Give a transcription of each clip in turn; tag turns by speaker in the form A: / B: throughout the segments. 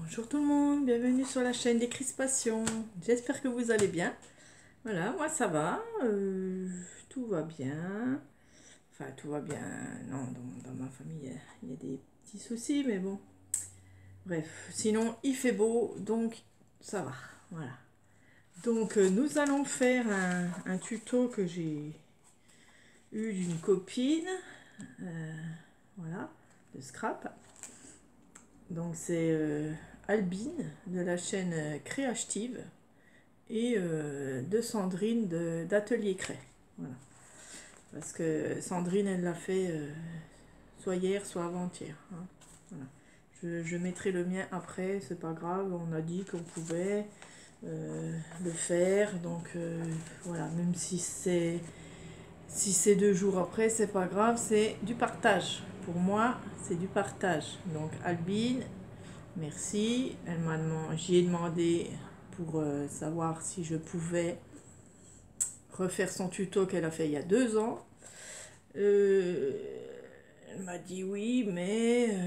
A: Bonjour tout le monde, bienvenue sur la chaîne des Crispations. J'espère que vous allez bien. Voilà, moi ça va, tout va bien. Enfin, tout va bien. Non, dans ma famille, il y a des petits soucis, mais bon. Bref, sinon il fait beau, donc ça va. Voilà. Donc nous allons faire un tuto que j'ai eu d'une copine. Voilà, de scrap. Donc c'est Albine de la chaîne Créative et de Sandrine d'Atelier Cré. Voilà. Parce que Sandrine, elle l'a fait soit hier, soit avant-hier. Hein. Voilà. Je mettrai le mien après, c'est pas grave, on a dit qu'on pouvait le faire. Donc voilà, même si c'est 2 jours après, c'est pas grave, c'est du partage. Pour moi, c'est du partage. Donc Albine, merci. J'y ai demandé pour savoir si je pouvais refaire son tuto qu'elle a fait il y a 2 ans. Elle m'a dit oui, mais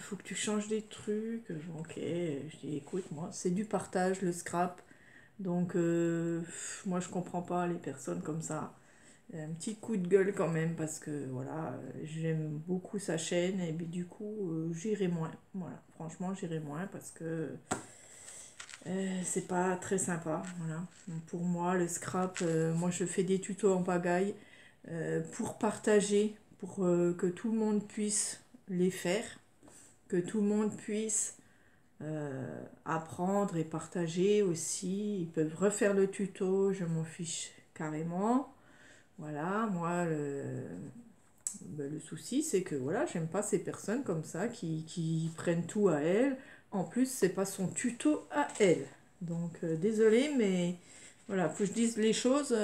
A: faut que tu changes des trucs. Ok, je dis écoute, moi c'est du partage le scrap. Donc moi je comprends pas les personnes comme ça. Un petit coup de gueule quand même parce que voilà, j'aime beaucoup sa chaîne et puis du coup j'irai moins. Voilà, franchement j'irai moins parce que c'est pas très sympa. Voilà. Donc, pour moi le scrap, moi je fais des tutos en pagaille pour partager, pour que tout le monde puisse les faire, que tout le monde puisse apprendre et partager aussi. Ils peuvent refaire le tuto, je m'en fiche carrément. Voilà, moi, le souci, c'est que voilà, j'aime pas ces personnes comme ça qui prennent tout à elle. En plus, c'est pas son tuto à elle. Donc, désolée, mais voilà, faut que je dise les choses.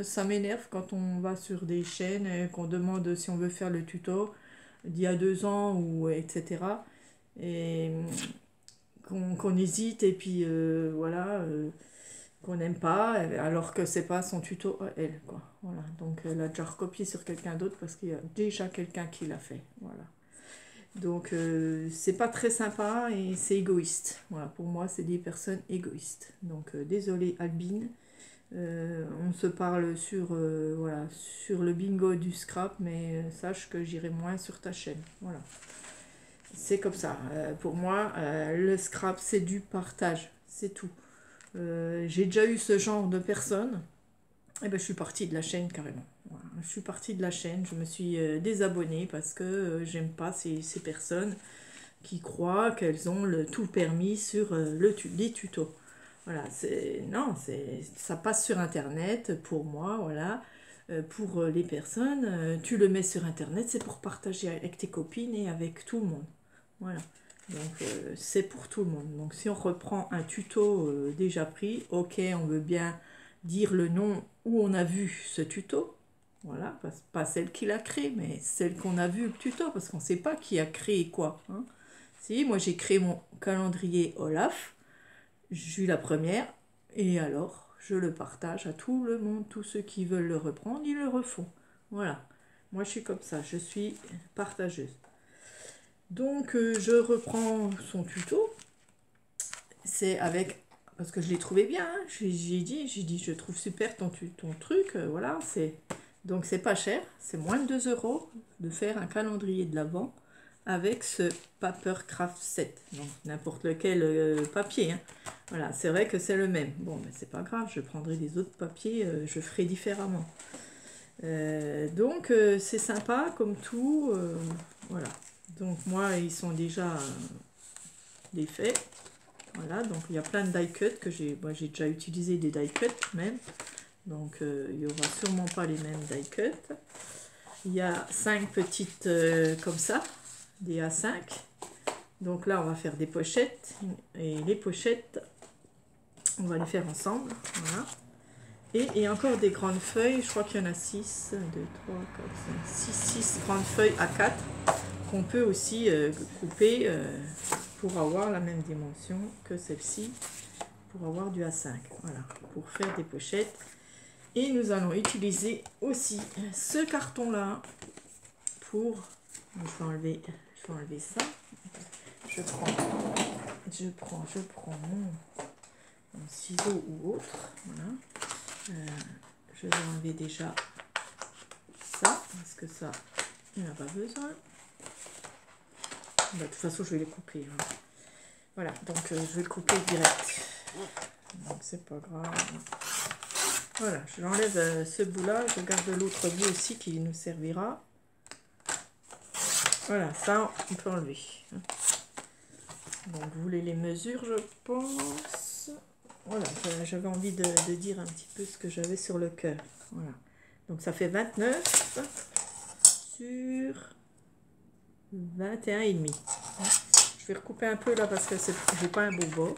A: Ça m'énerve quand on va sur des chaînes, qu'on demande si on veut faire le tuto d'il y a 2 ans, ou etc. Et qu'on hésite, et puis voilà. Qu'on n'aime pas, alors que c'est pas son tuto à elle, quoi. Voilà. Donc elle a déjà recopié sur quelqu'un d'autre parce qu'il y a déjà quelqu'un qui l'a fait. Voilà. Donc c'est pas très sympa et c'est égoïste. Voilà, pour moi c'est des personnes égoïstes. Donc désolé Albine. On se parle sur, voilà, sur le bingo du scrap, mais sache que j'irai moins sur ta chaîne. Voilà. C'est comme ça. Pour moi, le scrap c'est du partage. C'est tout. J'ai déjà eu ce genre de personnes, et ben je suis partie de la chaîne carrément. Voilà. Je suis partie de la chaîne, je me suis désabonnée parce que j'aime pas ces personnes qui croient qu'elles ont tout permis sur les tutos. Voilà, non, ça passe sur internet pour moi, voilà. Pour les personnes, tu le mets sur internet, c'est pour partager avec tes copines et avec tout le monde. Voilà. Donc c'est pour tout le monde. Donc si on reprend un tuto déjà pris, ok, on veut bien dire le nom où on a vu ce tuto. Voilà, pas celle qui l'a créé, mais celle qu'on a vu le tuto, parce qu'on ne sait pas qui a créé quoi. Hein. Si, moi j'ai créé mon calendrier Olaf, je suis la première, et alors je le partage à tout le monde, tous ceux qui veulent le reprendre, ils le refont. Voilà, moi je suis comme ça, je suis partageuse. Donc je reprends son tuto. C'est avec, parce que je l'ai trouvé bien, hein. J'ai dit je trouve super ton truc, voilà, donc c'est pas cher, c'est moins de 2 euros de faire un calendrier de l'Avent avec ce Papercraft 7, donc n'importe lequel papier, hein. Voilà, c'est vrai que c'est le même, bon mais c'est pas grave, je prendrai des autres papiers, je ferai différemment. Donc c'est sympa comme tout, voilà. Donc moi ils sont déjà défaits. Voilà, donc il y a plein de die cut que moi j'ai déjà utilisé des die cut même. Donc il n'y aura sûrement pas les mêmes die cut. Il y a 5 petites comme ça, des A5. Donc là on va faire des pochettes. Et les pochettes, on va les faire ensemble. Voilà. Et encore des grandes feuilles, je crois qu'il y en a 6, 2, 3, 4, 5, 6 grandes feuilles A4 qu'on peut aussi couper pour avoir la même dimension que celle-ci, pour avoir du A5, voilà, pour faire des pochettes. Et nous allons utiliser aussi ce carton-là pour... Je vais enlever ça. Je prends je prends mon ciseau ou autre. Voilà. Je vais enlever déjà ça, parce que ça, il n'y en a pas besoin. Bah, de toute façon, je vais les couper. Hein. Voilà, donc je vais le couper direct. Donc c'est pas grave. Voilà, je l'enlève ce bout-là, je garde l'autre bout aussi qui nous servira. Voilà, ça, on peut enlever. Donc, vous voulez les mesures, je pense. Voilà, j'avais envie de dire un petit peu ce que j'avais sur le cœur. Voilà. Donc, ça fait 29 sur 21,5. Je vais recouper un peu là parce que j'ai pas un beau bord.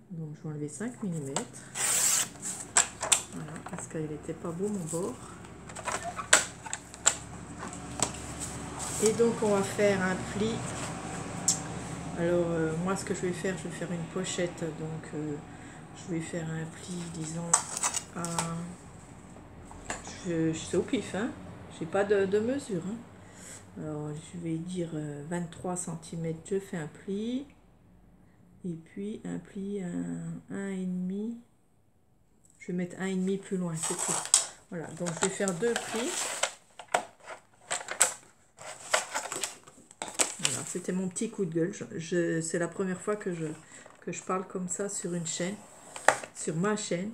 A: Donc, je vais enlever 5 mm. Voilà, parce qu'il n'était pas beau mon bord. Et donc, on va faire un pli. Alors, moi, ce que je vais faire une pochette. Donc, je vais faire un pli, disons, à... Je sais au pif, hein. J'ai pas de mesure. Hein. Alors, je vais dire 23 cm, je fais un pli. Et puis, un pli, 1,5. Je vais mettre 1,5 plus loin, c'est tout. Voilà, donc je vais faire 2 plis. Voilà, c'était mon petit coup de gueule. C'est la première fois que je parle comme ça sur une chaîne, sur ma chaîne.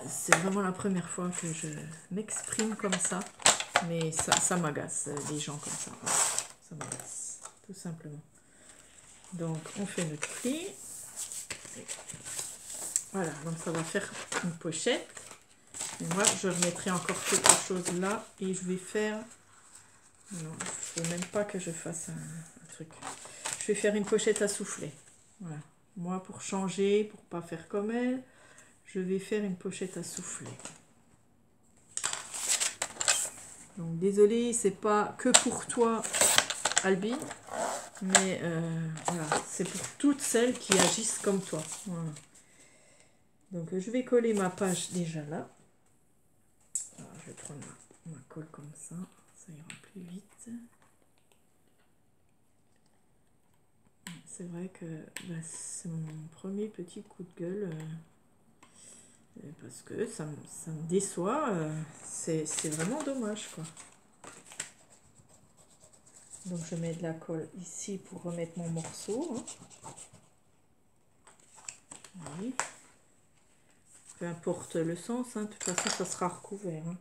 A: C'est vraiment la première fois que je m'exprime comme ça. Mais ça m'agace, les gens comme ça. Voilà, ça m'agace, tout simplement. Donc, on fait notre pli. Voilà, donc ça va faire une pochette. Et moi, je remettrai encore quelque chose là. Et je vais faire... Non, il ne faut même pas que je fasse un truc. Je vais faire une pochette à souffler. Voilà. Moi, pour changer, pour pas faire comme elle, je vais faire une pochette à souffler. Donc, désolée, c'est pas que pour toi, Albine, mais voilà, c'est pour toutes celles qui agissent comme toi. Voilà. Donc, je vais coller ma page déjà là. Alors, je vais prendre ma colle comme ça ira plus vite. C'est vrai que bah, c'est mon premier petit coup de gueule. Parce que ça me déçoit, c'est vraiment dommage quoi. Donc je mets de la colle ici pour remettre mon morceau. Hein. Oui. Peu importe le sens, hein, de toute façon ça sera recouvert. Hein.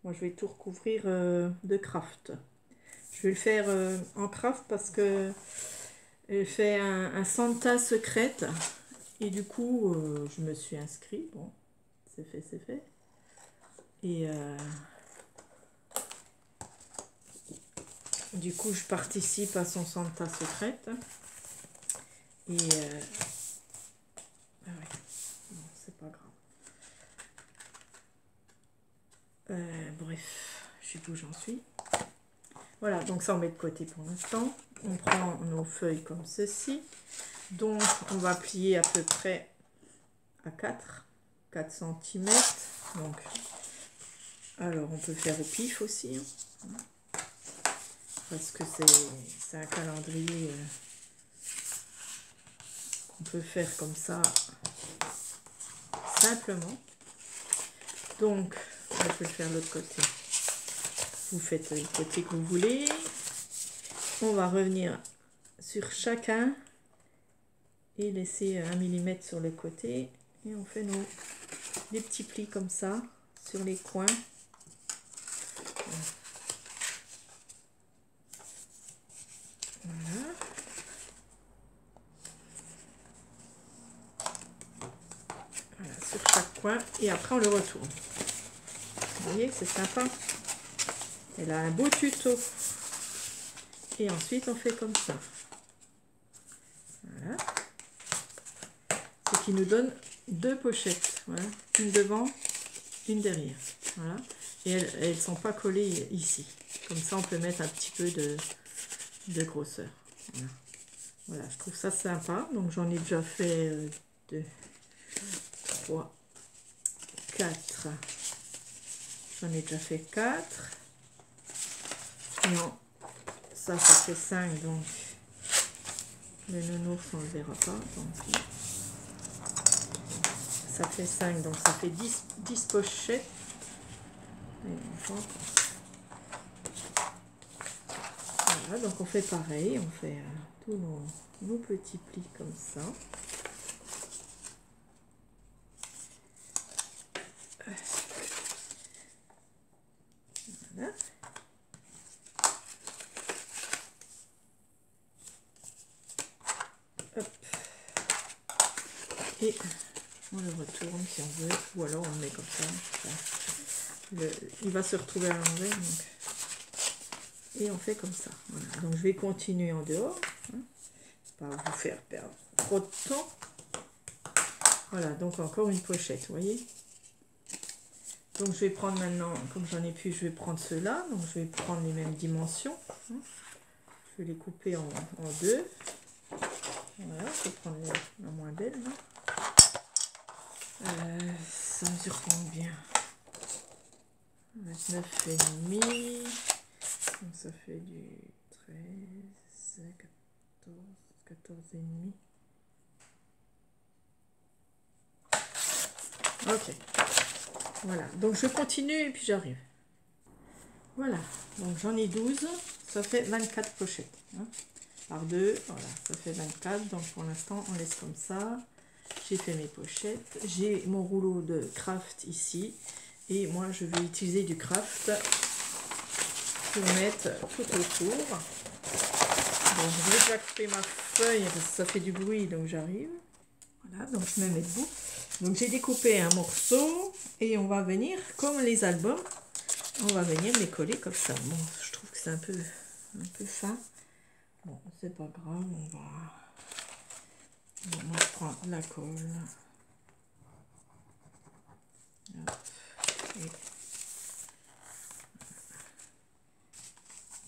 A: Moi je vais tout recouvrir de craft. Je vais le faire en craft parce que je fais un Santa secrète. Et du coup je me suis inscrite. Bon. C'est fait, c'est fait. Et du coup, je participe à son Santa secrète. Et ah ouais, bon, c'est pas grave. Bref, je sais où j'en suis. Voilà, donc ça on met de côté pour l'instant. On prend nos feuilles comme ceci. Donc on va plier à peu près à 4 cm. Donc, alors on peut faire au pif aussi. Hein. Parce que c'est un calendrier qu'on peut faire comme ça simplement. Donc, je vais le faire de l'autre côté. Vous faites le côté que vous voulez. On va revenir sur chacun et laisser 1 mm sur le côté. Et on fait des petits plis comme ça sur les coins. Voilà. Voilà, sur chaque coin. Et après, on le retourne. Vous voyez, c'est sympa. Elle a un beau tuto. Et ensuite, on fait comme ça. Voilà. Ce qui nous donne 2 pochettes. Voilà. Une devant, une derrière. Voilà. Et elles ne sont pas collées ici. Comme ça, on peut mettre un petit peu de grosseur. Voilà. Voilà, je trouve ça sympa. Donc, j'en ai déjà fait 2, 3, 4. J'en ai déjà fait 4. Non, ça fait 5. Donc, Le nounours, on ne le verra pas, tant pis. Ça fait 5, donc ça fait 10 pochettes. Et enfin, voilà, donc on fait pareil, on fait tous nos petits plis comme ça. Voilà. Hop. Et on le retourne si on veut, ou alors on le met comme ça. Il va se retrouver à l'envers, donc. Et on fait comme ça. Voilà. Donc je vais continuer en dehors, hein, pas vous faire perdre trop de temps. Voilà, donc encore une pochette, vous voyez. Donc je vais prendre maintenant, comme j'en ai plus, je vais prendre ceux-là. Donc je vais prendre les mêmes dimensions. Hein. Je vais les couper en deux. Voilà, je vais prendre la moins belle. Ça mesure combien? 29,5. Donc ça fait du 13, 14 et demi. Ok. Voilà. Donc je continue et puis j'arrive. Voilà. Donc j'en ai 12. Ça fait 24 pochettes. Hein, par deux. Voilà. Ça fait 24. Donc pour l'instant, on laisse comme ça. J'ai fait mes pochettes. J'ai mon rouleau de craft ici. Et moi, je vais utiliser du craft pour mettre tout autour. Donc, je vais déjà couper ma feuille parce que ça fait du bruit, donc j'arrive. Voilà, donc je me mets debout. Donc, j'ai découpé un morceau et on va venir, comme les albums, on va venir les coller comme ça. Bon, je trouve que c'est un peu fin. Bon, c'est pas grave, on va... Bon, moi, je prends la colle. Hop. Et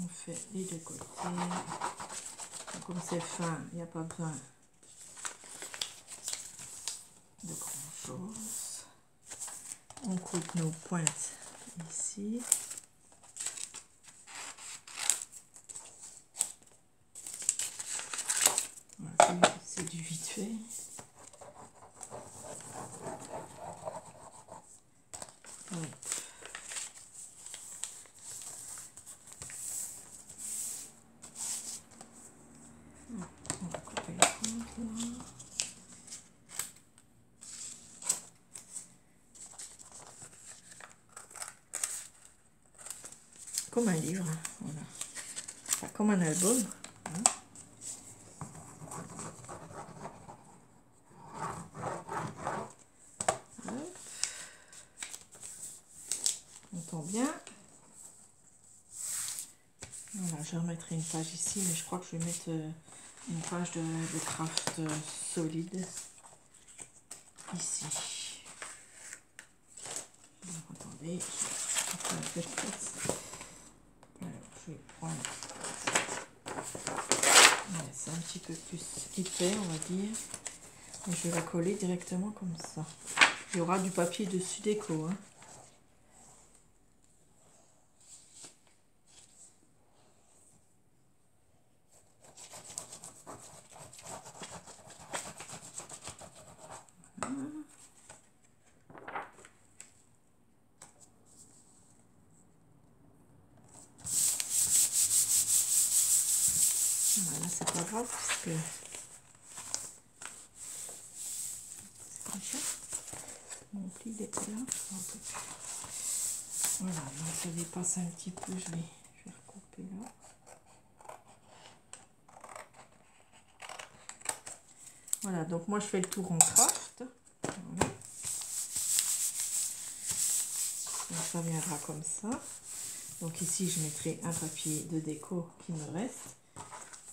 A: on fait les deux côtés. Donc, comme c'est fin, il n'y a pas besoin de grand chose. On coupe nos pointes ici. Voilà, c'est du vite fait. Hop. On va couper les pointes là. Comme un livre, hein, voilà. Enfin, comme un album. Hein. On entend bien. Voilà, je remettrai une page ici, mais je crois que je vais mettre une page de craft solide ici. Donc, attendez, je vais prendre. Ouais, c'est un petit peu plus épais, on va dire. Et je vais la coller directement comme ça. Il y aura du papier dessus déco. Hein. Voilà, c'est pas grave parce que c'est comme ça. Mon pli est là. Voilà, donc ça dépasse un petit peu, je vais recouper là. Voilà, donc moi je fais le tour en craft. Voilà. Donc ça viendra comme ça. Donc ici je mettrai un papier de déco qui me reste.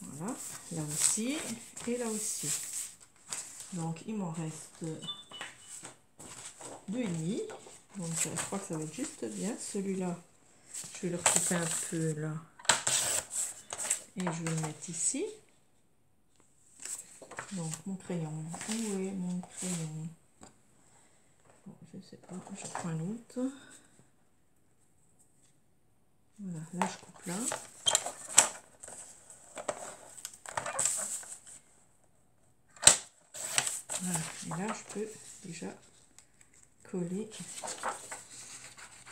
A: Voilà, là aussi et là aussi. Donc il m'en reste 2,5. Donc je crois que ça va être juste bien. Celui-là, je vais le recouper un peu là. Et je vais le mettre ici. Donc mon crayon. Où est mon crayon? Bon, je sais pas, je prends un autre. Voilà, là je coupe là. Voilà. Et là, je peux déjà coller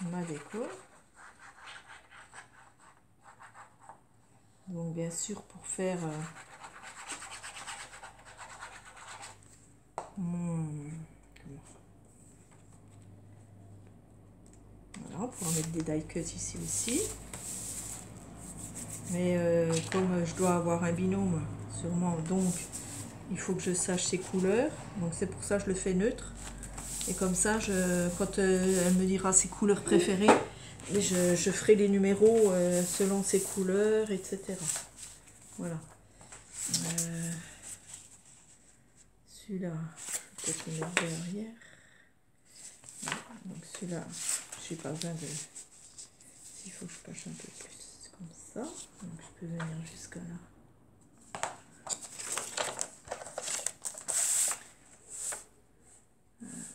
A: ma déco. Donc bien sûr, pour faire voilà, pour mettre des die cuts ici aussi. Mais comme je dois avoir un binôme sûrement, donc il faut que je sache ses couleurs. Donc c'est pour ça que je le fais neutre. Et comme ça, quand elle me dira ses couleurs préférées, je ferai les numéros selon ses couleurs, etc. Voilà. Celui-là, peut-être le mettre derrière. Donc celui-là, j'ai pas besoin de... Il faut que je cache un peu plus, comme ça. Donc je peux venir jusqu'à là.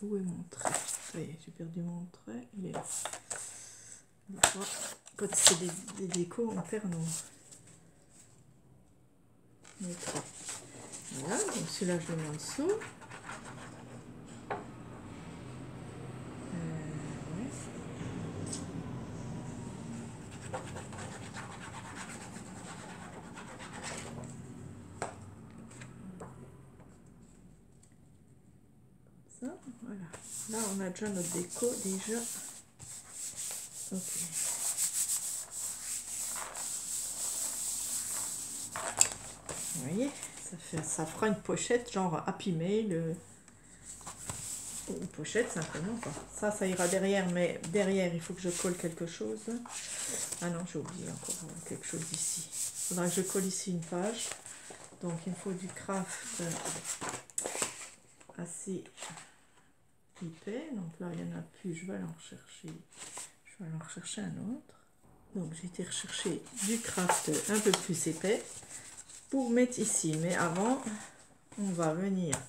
A: Où est mon trait? Ça y est, j'ai perdu mon trait. Il est là. Des fois, quand c'est des décos, on perd nos traits. Voilà, donc celui-là, je le mets en dessous. Ouais. Ça, voilà. Là, on a déjà notre déco, déjà. Ok. Vous voyez, ça fera une pochette genre Happy Mail. Une pochette simplement. Ça ira derrière, mais derrière, il faut que je colle quelque chose. Ah non, j'ai oublié encore quelque chose ici. Il faudra que je colle ici une page. Donc, il me faut du craft assez épais. Donc là, il n'y en a plus. Je vais aller en rechercher. Je vais aller en rechercher un autre. Donc, j'ai été rechercher du craft un peu plus épais pour mettre ici. Mais avant, on va venir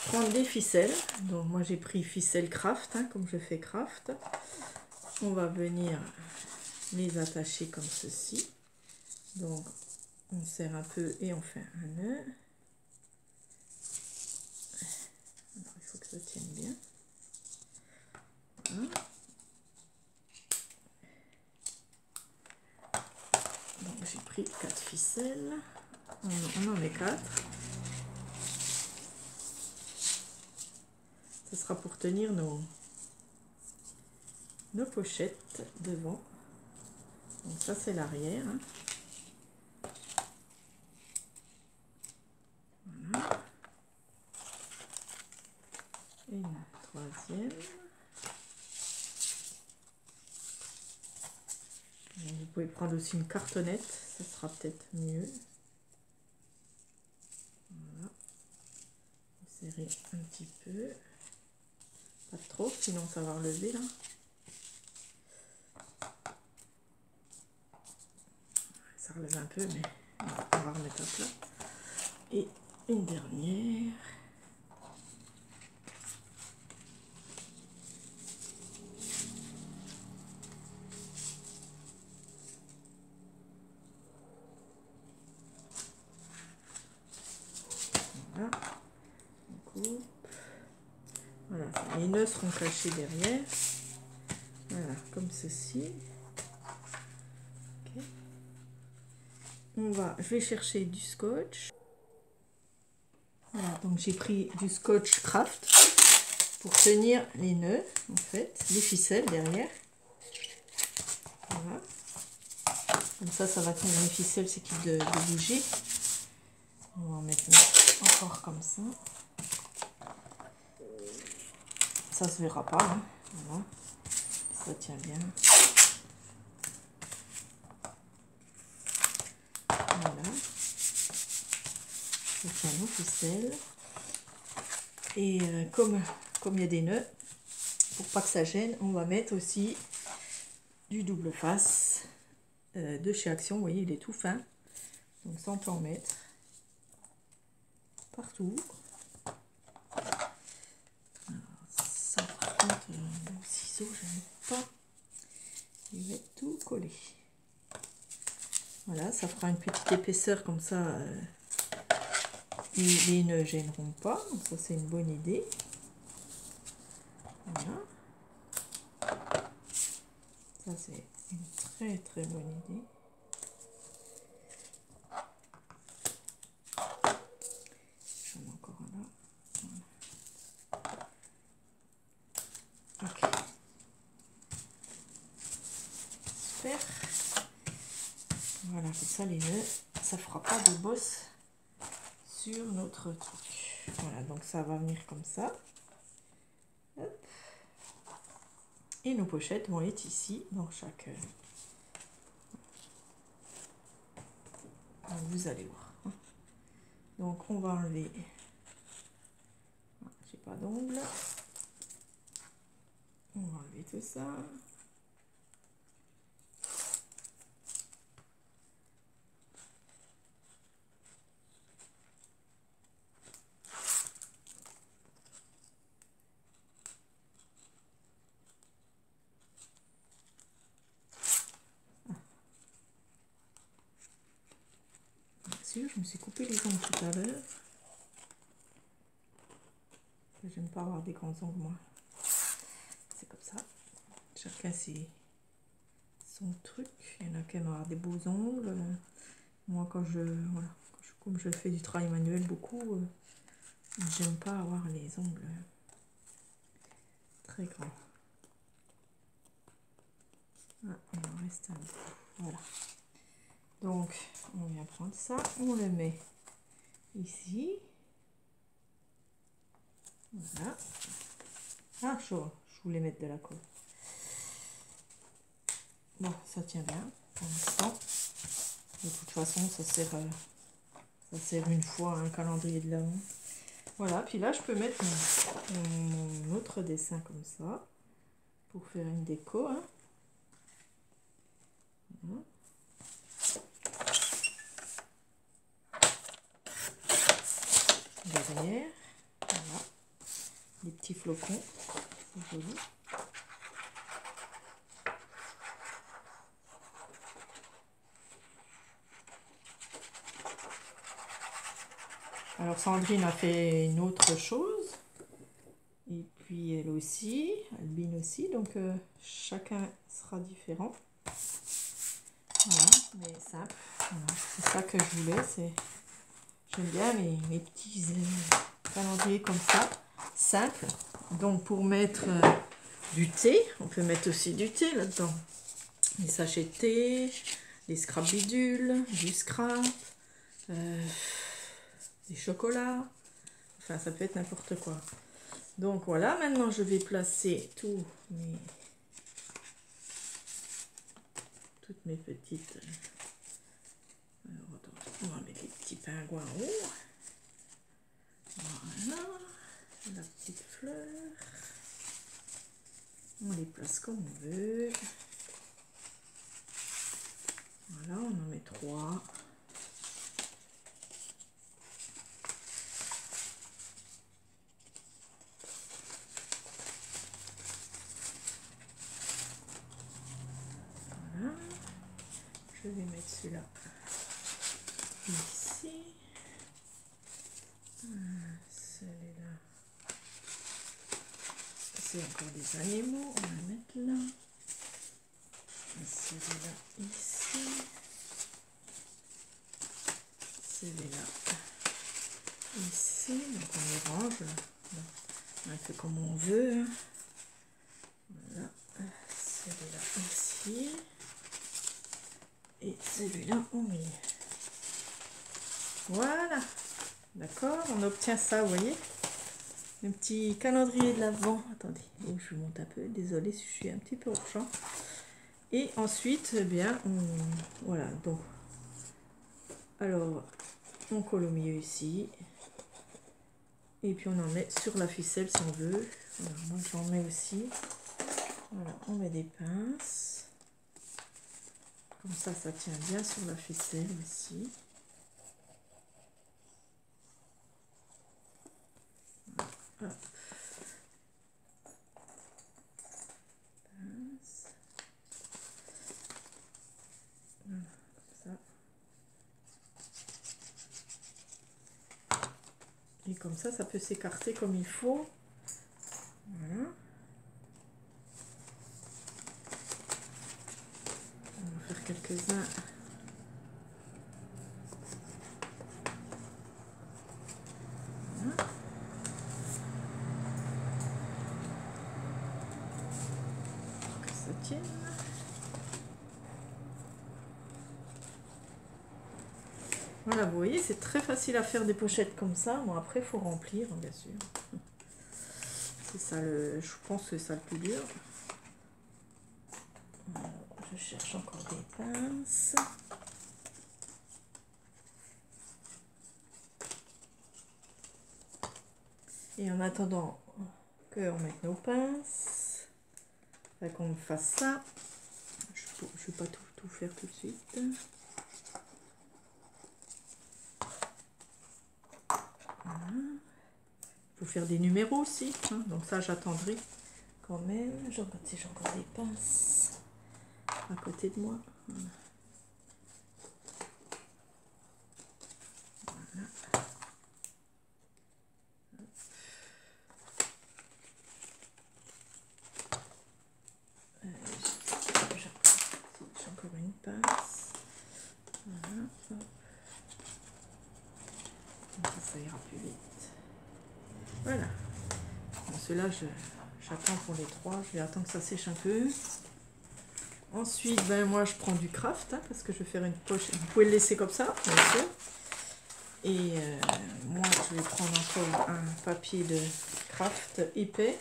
A: prendre des ficelles. Donc, moi, j'ai pris ficelle craft, hein, comme je fais craft. On va venir les attacher comme ceci. Donc, on serre un peu et on fait un nœud. Alors, il faut que ça tienne bien. Voilà. Donc, j'ai pris 4 ficelles. On en met 4. Ce sera pour tenir nos pochettes devant. Donc, ça, c'est l'arrière. Hein. Voilà. Et une troisième. Vous pouvez prendre aussi une cartonnette, ça sera peut-être mieux. Voilà. Serrer un petit peu. Pas trop, sinon ça va relever là. Ça relève un peu, mais on va remettre à plat. Et une dernière. Voilà. On coupe. Voilà, les nœuds seront cachés derrière. Voilà, comme ceci. Okay. Je vais chercher du scotch. Voilà, donc j'ai pris du scotch craft pour tenir les nœuds, en fait, les ficelles derrière. Voilà. Comme ça va tenir les ficelles, c'est qu'il de bouger. On va en mettre encore comme ça. Ça se verra pas, hein. Voilà. Ça tient bien. Voilà. Ça tient nos ficelles. Et comme il y a des nœuds, pour pas que ça gêne, on va mettre aussi du double face de chez Action. Vous voyez, il est tout fin. Donc ça, on peut en mettre partout. Alors, ça, par contre, le ciseau, je n'aime pas. Il va être tout collé. Voilà, ça fera une petite épaisseur comme ça. les ne gêneront pas. Donc ça, c'est une bonne idée. Voilà. Ça, c'est une très très bonne idée. J'en ai encore un là. Voilà. Ok. Super. Voilà, comme ça les nœuds, ça fera pas de bosse sur notre truc. Voilà, donc ça va venir comme ça. Hop. Et nos pochettes vont être ici, dans chaque... vous allez voir. Donc on va enlever... J'ai pas d'ongles. On va enlever tout ça. Bien sûr, je me suis coupé les ongles tout à l'heure. J'aime pas avoir des grands ongles, moi. C'est comme ça. Chacun son truc. Il y en a qui aiment avoir des beaux ongles. Moi, quand je coupe, je fais du travail manuel beaucoup. J'aime pas avoir les ongles très grands. Ah, il en reste un peu. Voilà. Donc, on vient prendre ça. On le met ici. Voilà. Ah, chaud. Je voulais mettre de la colle. Bon, ça tient bien pour l'instant. De toute façon, ça sert une fois un calendrier de l'Avent. Voilà, puis là, je peux mettre mon autre dessin comme ça pour faire une déco. Hein. Voilà. Derrière, voilà, des petits flocons, c'est joli. Alors Sandrine a fait une autre chose, et puis elle aussi, Albine aussi, donc chacun sera différent. Voilà, mais simple. Voilà, c'est ça que je voulais, j'aime bien mes petits calendriers comme ça, simples. Donc pour mettre du thé, on peut mettre aussi du thé là-dedans. Des sachets de thé, des scrap bidules, du scrap, des chocolats, enfin ça peut être n'importe quoi. Donc voilà, maintenant je vais placer toutes mes petites... Alors attends, on va mettre les petits pingouins en haut. Voilà, la petite fleur. On les place comme on veut. Voilà, on en met 3. Voilà. Je vais mettre celui-là ici. Celui-là. C'est encore des animaux. On va mettre là. Celui-là ici. Celui-là ici. Donc on les range. On fait comme on veut. Voilà. Celui-là ici. Et celui-là au milieu. Voilà. D'accord, on obtient ça, vous voyez. Un petit calendrier de l'Avent. Attendez, je vous monte un peu. Désolée si je suis un petit peu hors champ. Et ensuite, eh bien, voilà. Donc, alors, on colle au milieu ici. Et puis on en met sur la ficelle si on veut. Voilà, moi j'en mets aussi. Voilà, on met des pinces. Comme ça tient bien sur la ficelle aussi. Hop. Pince. Voilà, comme ça. Et comme ça peut s'écarter comme il faut. Voilà. On va faire quelques-uns. Voilà. Pour que ça tienne. Voilà, vous voyez, c'est très facile à faire des pochettes comme ça. Bon, après, il faut remplir, bien sûr. C'est ça, je pense que c'est ça le plus dur. Alors, je cherche encore des pinces. Et en attendant qu'on mette nos pinces, qu'on fasse ça, je ne vais pas tout faire tout de suite. Voilà. Il faut faire des numéros aussi, hein, donc ça j'attendrai quand même. Je regarde si j'ai encore des pinces à côté de moi. Voilà. J'ai encore une pince. Voilà. Ça ira plus vite. Voilà. Bon, ceux-là, j'attends pour les trois. Je vais attendre que ça sèche un peu. Ensuite, ben, moi, je prends du craft, hein, parce que je vais faire une poche. Vous pouvez le laisser comme ça, bien sûr. Et moi, je vais prendre encore un papier de craft épais.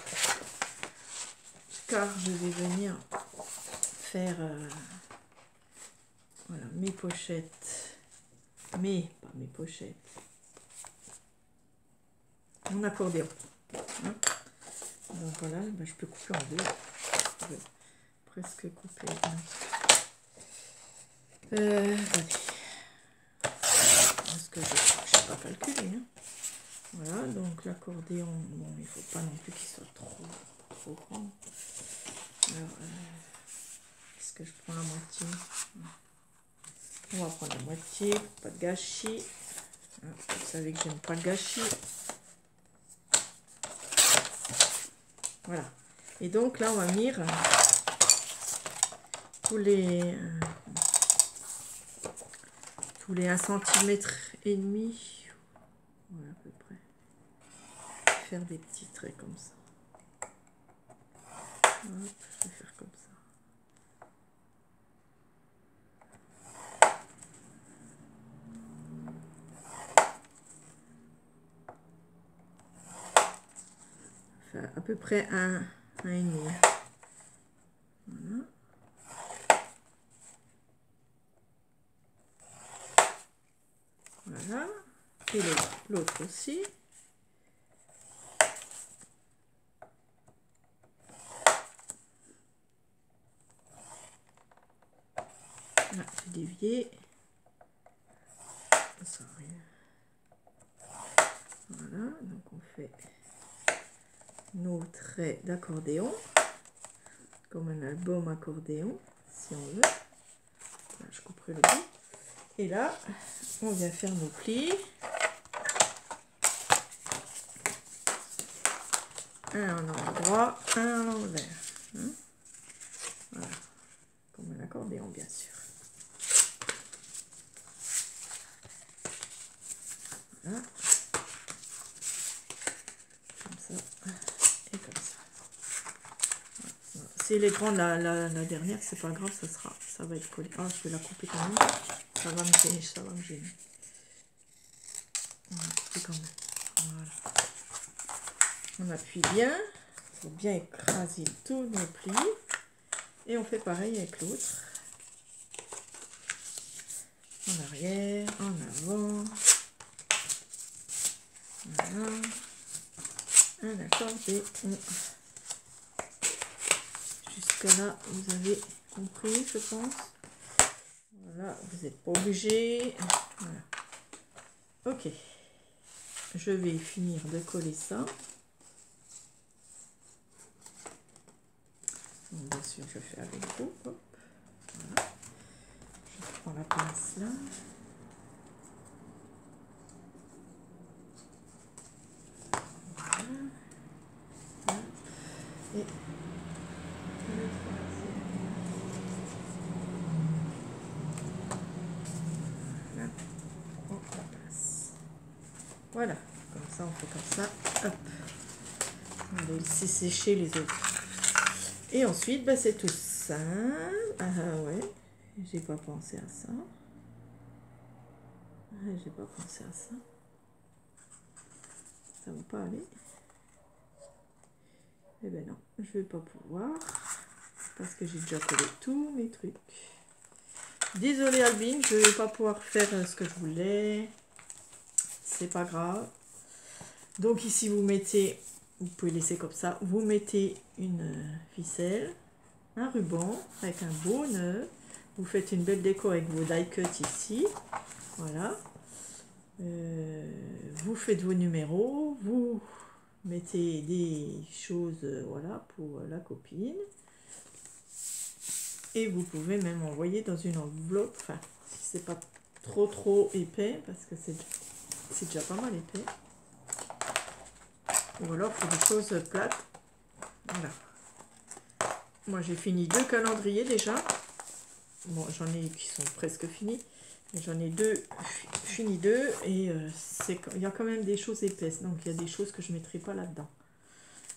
A: Car je vais venir faire voilà, mes pochettes. Pas mes pochettes. Mon accordéon. Hein. Donc voilà, ben, je peux couper en deux. Je peux presque couper. Allez. Parce que je n'ai pas calculé. Hein. Voilà, donc l'accordéon, bon, il ne faut pas non plus qu'il soit trop grand. Alors, est-ce que je prends la moitié? On va prendre la moitié, pas de gâchis. Vous savez que j'aime pas le gâchis. Voilà. Et donc là, on va venir tous les 1,5 cm. Voilà, à peu près. Faire des petits traits comme ça. Hop, je vais faire comme ça. Faire à peu près un et demi. Voilà. Voilà. Et l'autre aussi. Là, j'ai dévié. Ça rien. Voilà, donc on fait nos traits d'accordéon, comme un album accordéon, si on veut. Là, je couperai le bout. Et là, on vient faire nos plis. Un en endroit, un à l'envers. Hein, voilà, comme un accordéon, bien sûr. Voilà. Comme ça et comme ça. Voilà. Si elle est grande, la dernière, c'est pas grave, ça va être collé. Ah, je vais la couper quand même. Ça va me gêner, ça va me gêner. On va couper quand même. Voilà. On appuie bien pour bien écraser tous nos plis. Et on fait pareil avec l'autre. En arrière, en avant. Voilà. Un accordéon. Jusque là, vous avez compris, je pense. Voilà, vous n'êtes pas obligé. Voilà. Ok. Je vais finir de coller ça. Donc, bien sûr, je fais avec vous. Hop. Voilà. Je prends la pince là. Voilà, comme ça, on fait comme ça. Hop. On va laisser sécher les autres. Et ensuite, bah, c'est tout simple. Ah ouais, j'ai pas pensé à ça. J'ai pas pensé à ça. Ça va pas aller. Eh ben non, je vais pas pouvoir. Parce que j'ai déjà collé tous mes trucs. Désolée Albine, je vais pas pouvoir faire ce que je voulais. C'est pas grave. Donc ici vous mettez, vous pouvez laisser comme ça, vous mettez une ficelle, un ruban avec un beau nœud. Vous faites une belle déco avec vos die cuts ici. Voilà. Vous faites vos numéros, vous mettez des choses, voilà, pour la copine. Et vous pouvez même envoyer dans une enveloppe, enfin, si c'est pas trop épais, parce que c'est déjà pas mal épais. Ou alors pour des choses plates. Voilà. Moi j'ai fini 2 calendriers déjà. Bon, j'en ai qui sont presque finis. Mais j'en ai fini 2. Et il y a quand même des choses épaisses. Donc il y a des choses que je ne mettrai pas là-dedans.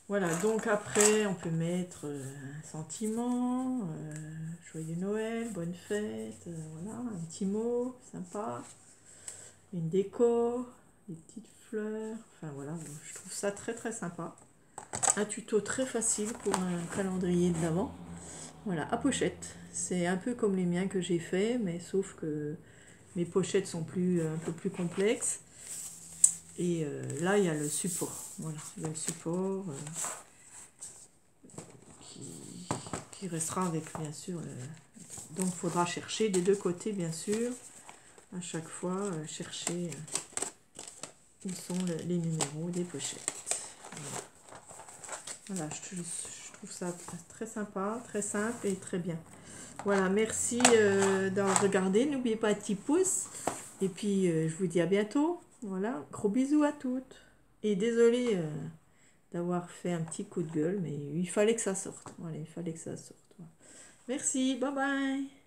A: Voilà, donc après on peut mettre un sentiment, joyeux Noël, bonne fête, voilà, un petit mot sympa, une déco, des petites fleurs, enfin voilà, je trouve ça très sympa. Un tuto très facile pour un calendrier de l'Avent. Voilà, à pochette. C'est un peu comme les miens que j'ai fait, mais sauf que mes pochettes sont un peu plus complexes. Et là, il y a le support. Voilà, il y a le support qui restera avec, bien sûr, donc il faudra chercher des deux côtés, bien sûr. À chaque fois, chercher où sont les numéros des pochettes. Voilà, je trouve ça très sympa, très simple et très bien. Voilà, merci d'avoir regardé. N'oubliez pas un petit pouce. Et puis, je vous dis à bientôt. Voilà, gros bisous à toutes. Et désolé d'avoir fait un petit coup de gueule, mais il fallait que ça sorte. Voilà, il fallait que ça sorte. Voilà. Merci, bye bye.